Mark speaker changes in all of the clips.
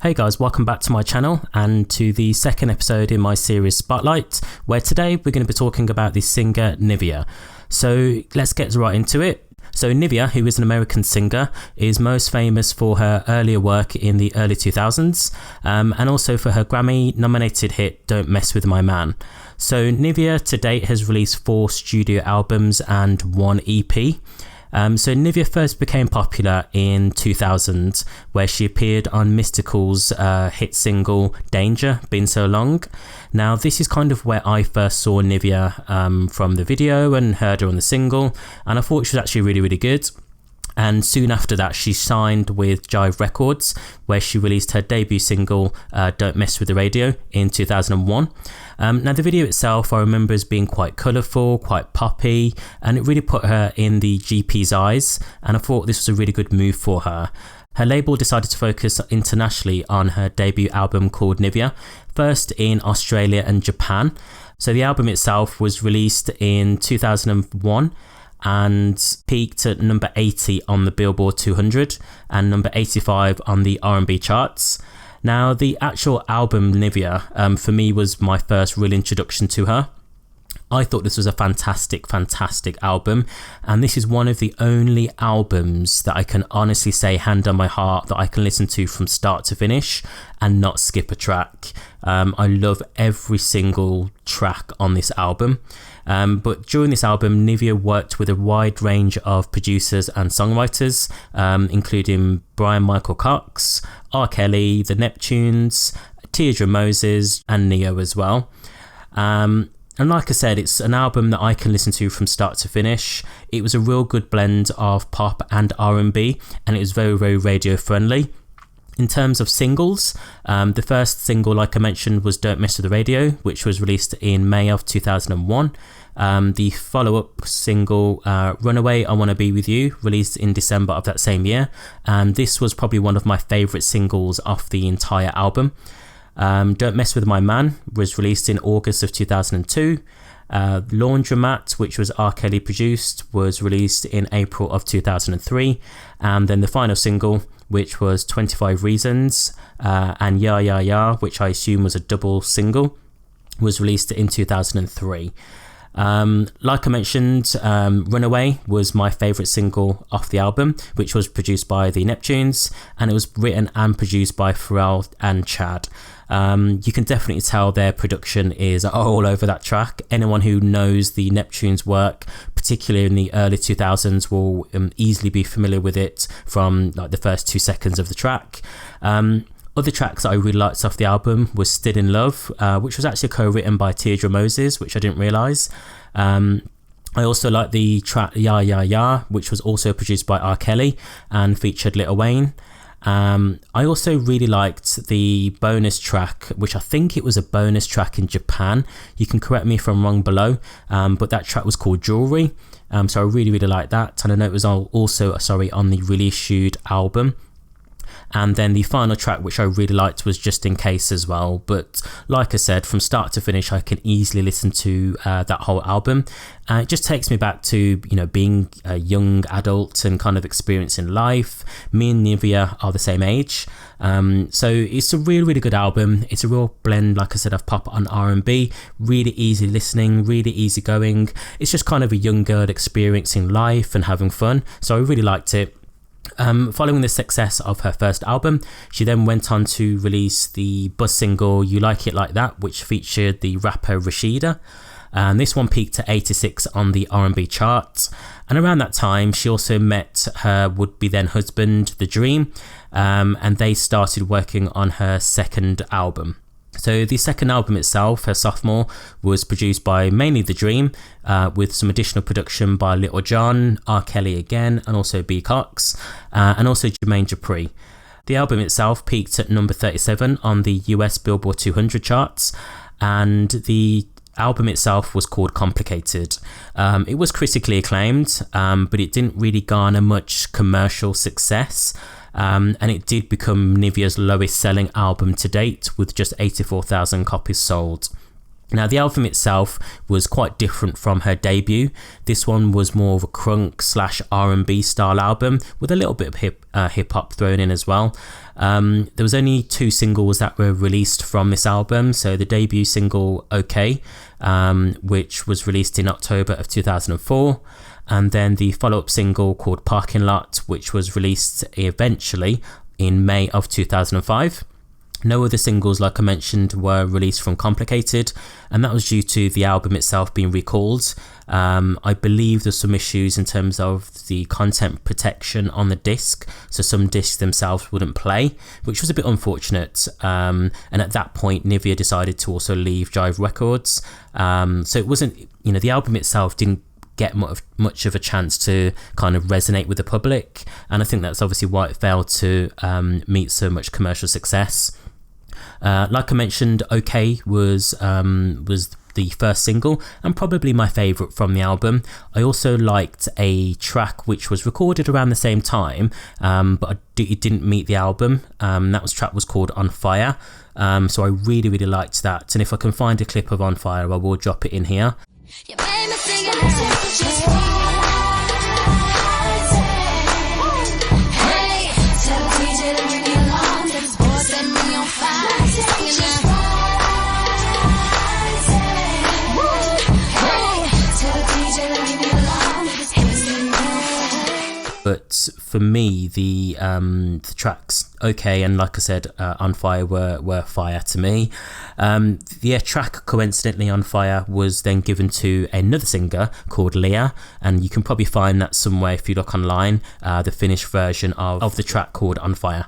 Speaker 1: Hey guys, welcome back to my channel and to the second episode in my series Spotlight, where today we're going to be talking about the singer Nivea. So let's get right into it. So Nivea, who is an American singer, is most famous for her earlier work in the early 2000s and also for her Grammy-nominated hit Don't Mess With My Man. So Nivea to date has released 4 studio albums and 1 EP. So Nivea first became popular in 2000, where she appeared on Mystical's hit single Danger, Been So Long. Now this is kind of where I first saw Nivea from the video and heard her on the single, and I thought she was actually really good. And soon after that, she signed with Jive Records, where she released her debut single, Don't Mess With The Radio, in 2001. Now, the video itself, I remember as being quite colourful, quite poppy, and it really put her in the GP's eyes, and I thought this was a really good move for her. Her label decided to focus internationally on her debut album called Nivea, first in Australia and Japan. So the album itself was released in 2001, and peaked at number 80 on the Billboard 200 and number 85 on the R&B charts. Now, the actual album Nivea for me was my first real introduction to her. I thought this was a fantastic album, and this is one of the only albums that I can honestly say, hand on my heart, that I can listen to from start to finish and not skip a track. I love every single track on this album. But during this album, Nivea worked with a wide range of producers and songwriters, including Brian Michael Cox, R. Kelly, the Neptunes, Teardra Moses, and Neo as well. And like I said, it's an album that I can listen to from start to finish. It was a real good blend of pop and R&B, and it was very radio friendly. In terms of singles, the first single, like I mentioned, was Don't Mess With The Radio, which was released in May of 2001. The follow-up single, Runaway, I Wanna Be With You, released in December of that same year. And this was probably one of my favourite singles off the entire album. Don't Mess With My Man was released in August of 2002. Laundromat, which was R. Kelly produced, was released in April of 2003. And then the final single, which was 25 Reasons, and Ya Ya Ya, which I assume was a double single, was released in 2003. Like I mentioned, Runaway was my favourite single off the album, which was produced by the Neptunes, and it was written and produced by Pharrell and Chad. You can definitely tell their production is all over that track. Anyone who knows the Neptunes work, particularly in the early 2000s, will easily be familiar with it from like the first 2 seconds of the track. Other tracks that I really liked off the album was Still In Love, which was actually co-written by Teardra Moses, which I didn't realise. I also like the track Ya Ya Ya, which was also produced by R. Kelly and featured Lil Wayne. I also really liked the bonus track, which I think it was a bonus track in Japan. You can correct me if I'm wrong below, but that track was called Jewelry. So I really liked that, and I know it was also on the reissued album. And then the final track, which I really liked, was Just In Case as well. But like I said, from start to finish, I can easily listen to that whole album. It just takes me back to, being a young adult and kind of experiencing life. Me and Nivea are the same age. So it's a really good album. It's a real blend, like I said, of pop and R&B. Really easy listening, really easy going. It's just kind of a young girl experiencing life and having fun. So I really liked it. Following the success of her first album, she then went on to release the buzz single You Like It Like That, which featured the rapper Rashida. And this one peaked at 86 on the R&B charts. And around that time, she also met her would-be then husband, The Dream, and they started working on her second album. So the second album itself, her sophomore, was produced by mainly The Dream, with some additional production by Little John, R. Kelly again, and also B. Cox, and also Jermaine Dupri. The album itself peaked at number 37 on the US Billboard 200 charts, and the album itself was called Complicated. It was critically acclaimed, but it didn't really garner much commercial success. And it did become Nivea's lowest selling album to date, with just 84,000 copies sold. Now, the album itself was quite different from her debut. This one was more of a crunk / R&B style album with a little bit of hip hop thrown in as well. There was only 2 singles that were released from this album. So the debut single, OK, which was released in October of 2004. And then the follow-up single called Parking Lot, which was released eventually in May of 2005. No other singles, like I mentioned, were released from Complicated, and that was due to the album itself being recalled. I believe there's some issues in terms of the content protection on the disc, so some discs themselves wouldn't play, which was a bit unfortunate. And at that point, Nivea decided to also leave Jive Records. So it wasn't, the album itself didn't get much of a chance to kind of resonate with the public, and I think that's obviously why it failed to meet so much commercial success. Like I mentioned, OK was the first single and probably my favourite from the album. I also liked a track which was recorded around the same time, but it didn't meet the album. That track was called On Fire, so I really liked that, and if I can find a clip of On Fire, I will drop it in here. You made me sing it. But for me, the tracks OK and, like I said, On Fire were fire to me. The track, coincidentally, On Fire, was then given to another singer called Leah, and you can probably find that somewhere if you look online, the finished version of the track called On Fire.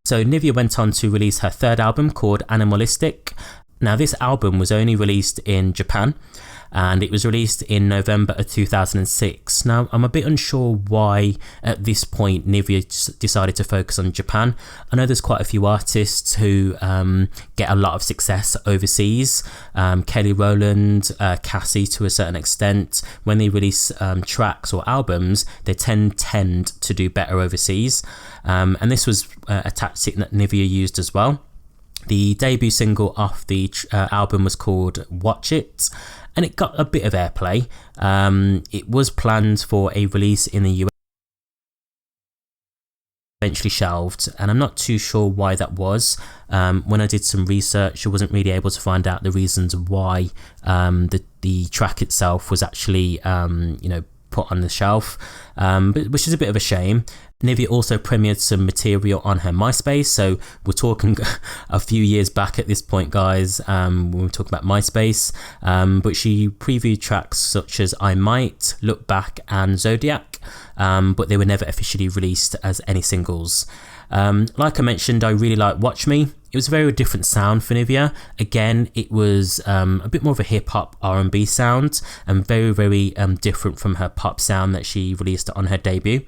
Speaker 1: So Nivea went on to release her third album called Animalistic. Now, this album was only released in Japan, and it was released in November of 2006. Now, I'm a bit unsure why at this point Nivea decided to focus on Japan. I know there's quite a few artists who get a lot of success overseas. Kelly Rowland, Cassie to a certain extent, when they release tracks or albums, they tend to do better overseas. And this was a tactic that Nivea used as well. The debut single off the album was called Watch It, and it got a bit of airplay. It was planned for a release in the US, eventually shelved, and I'm not too sure why that was. When I did some research, I wasn't really able to find out the reasons why the track itself was actually put on the shelf, which is a bit of a shame. Nivea also premiered some material on her MySpace, so we're talking a few years back at this point, guys, when we're talking about MySpace, but she previewed tracks such as I Might, Look Back and Zodiac, but they were never officially released as any singles. Like I mentioned, I really like Watch Me. It was a very different sound for Nivea. Again, it was a bit more of a hip-hop R&B sound, and very different from her pop sound that she released on her debut.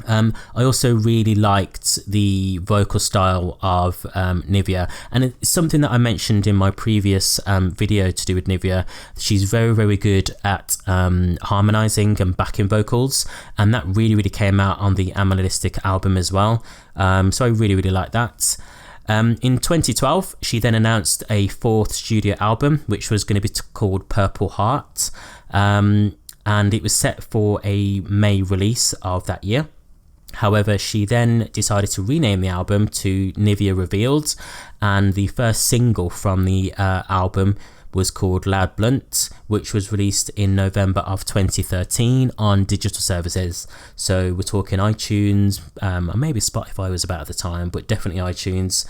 Speaker 1: I also really liked the vocal style of Nivea, and it's something that I mentioned in my previous video to do with Nivea. She's very good at harmonizing and backing vocals, and that really came out on the Animalistic album as well. So I really like that. In 2012, she then announced a fourth studio album, which was going to be called Purple Heart, and it was set for a May release of that year. However, she then decided to rename the album to Nivea Revealed, and the first single from the album was called Loud Blunt, which was released in November of 2013 on digital services. So we're talking iTunes, or maybe Spotify was about at the time, but definitely iTunes.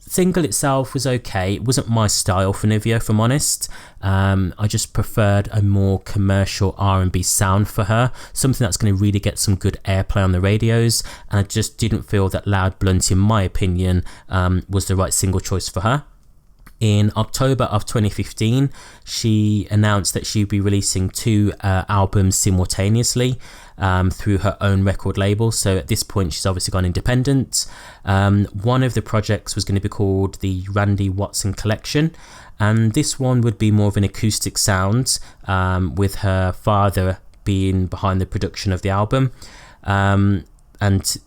Speaker 1: Single itself was okay. It wasn't my style for Nivea, if I'm honest. I just preferred a more commercial R&B sound for her, something that's going to really get some good airplay on the radios, and I just didn't feel that Loud Blunt, in my opinion, was the right single choice for her. In October of 2015, she announced that she'd be releasing 2 albums simultaneously through her own record label. So at this point, she's obviously gone independent. One of the projects was going to be called the Randy Watson Collection, and this one would be more of an acoustic sound, with her father being behind the production of the album. And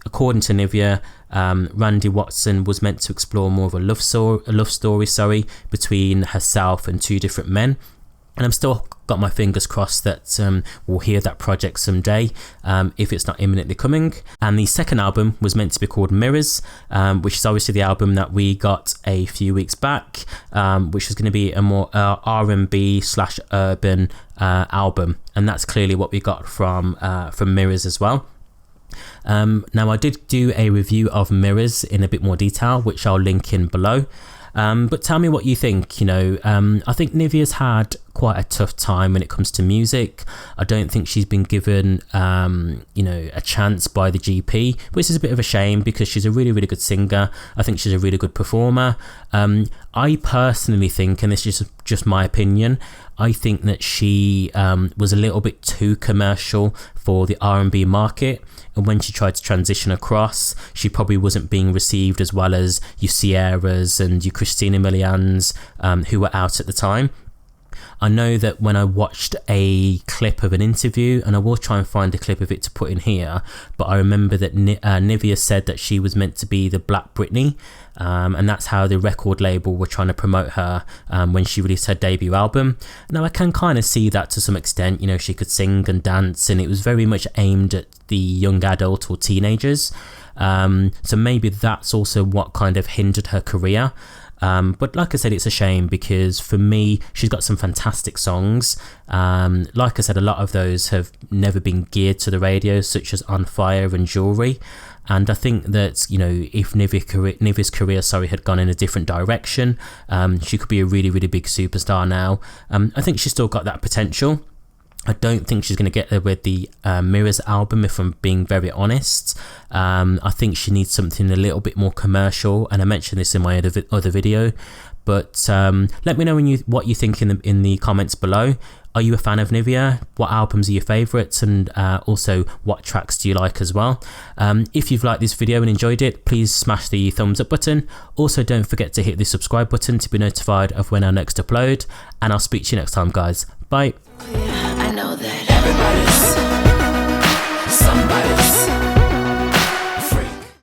Speaker 1: according to Nivea, Randy Watson was meant to explore more of a love story between herself and two different men. And I'm still got my fingers crossed that we'll hear that project someday, if it's not imminently coming. And the second album was meant to be called Mirrors, which is obviously the album that we got a few weeks back, which is going to be a more R&B/urban album, and that's clearly what we got from Mirrors as well. Now I did do a review of Mirrors in a bit more detail, which I'll link in below. But tell me what you think. I think Nivea's had quite a tough time when it comes to music. I don't think she's been given, a chance by the GP, which is a bit of a shame because she's a really, really good singer. I think she's a really good performer. I personally think, and this is just my opinion, I think that she was a little bit too commercial for the R&B market. And when she tried to transition across, she probably wasn't being received as well as your Sierras and your Christina Milians, who were out at the time. I know that when I watched a clip of an interview, and I will try and find a clip of it to put in here, but I remember that Nivea said that she was meant to be the Black Britney, and that's how the record label were trying to promote her when she released her debut album. Now I can kind of see that to some extent. She could sing and dance, and it was very much aimed at the young adult or teenagers, so maybe that's also what kind of hindered her career. But like I said, it's a shame because for me, she's got some fantastic songs. Like I said, a lot of those have never been geared to the radio, such as On Fire and Jewelry. And I think that, if Nivea's career had gone in a different direction, she could be a really, really big superstar now. I think she's still got that potential. I don't think she's going to get there with the Mirrors album, if I'm being very honest. I think she needs something a little bit more commercial, and I mentioned this in my other video. But let me know what you think in the comments below. Are you a fan of Nivea? What albums are your favourites? And also, what tracks do you like as well? If you've liked this video and enjoyed it, please smash the thumbs up button. Also, don't forget to hit the subscribe button to be notified of when I next upload. And I'll speak to you next time, guys. Bye.
Speaker 2: I know that everybody's